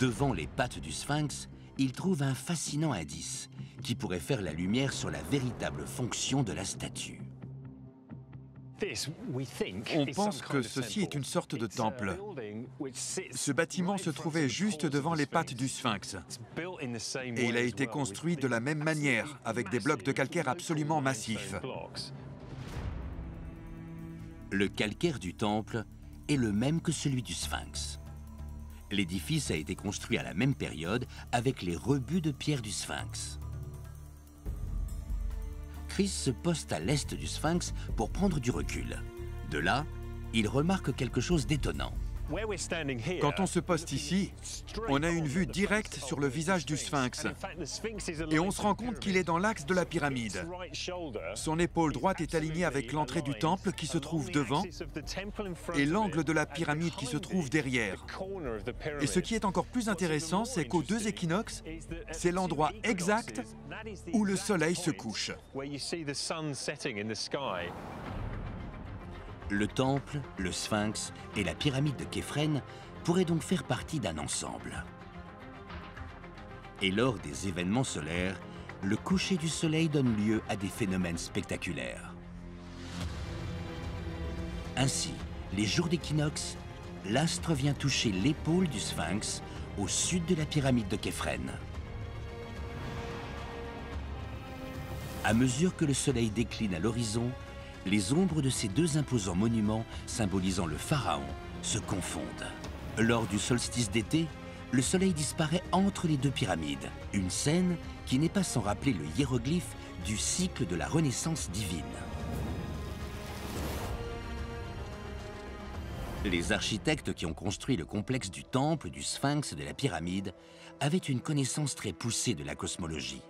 Devant les pattes du sphinx, il trouve un fascinant indice qui pourrait faire la lumière sur la véritable fonction de la statue. On pense que ceci est une sorte de temple. Ce bâtiment se trouvait juste devant les pattes du sphinx. Et il a été construit de la même manière, avec des blocs de calcaire absolument massifs. Le calcaire du temple est le même que celui du sphinx. L'édifice a été construit à la même période avec les rebuts de pierre du sphinx. Chris se poste à l'est du sphinx pour prendre du recul. De là, il remarque quelque chose d'étonnant. Quand on se poste ici, on a une vue directe sur le visage du sphinx. Et on se rend compte qu'il est dans l'axe de la pyramide. Son épaule droite est alignée avec l'entrée du temple qui se trouve devant et l'angle de la pyramide qui se trouve derrière. Et ce qui est encore plus intéressant, c'est qu'aux deux équinoxes, c'est l'endroit exact où le soleil se couche. Le temple, le sphinx et la pyramide de Képhren pourraient donc faire partie d'un ensemble. Et lors des événements solaires, le coucher du soleil donne lieu à des phénomènes spectaculaires. Ainsi, les jours d'équinoxe, l'astre vient toucher l'épaule du sphinx au sud de la pyramide de Képhren. À mesure que le soleil décline à l'horizon, les ombres de ces deux imposants monuments, symbolisant le pharaon, se confondent. Lors du solstice d'été, le soleil disparaît entre les deux pyramides, une scène qui n'est pas sans rappeler le hiéroglyphe du cycle de la Renaissance divine. Les architectes qui ont construit le complexe du temple, du sphinx et de la pyramide avaient une connaissance très poussée de la cosmologie.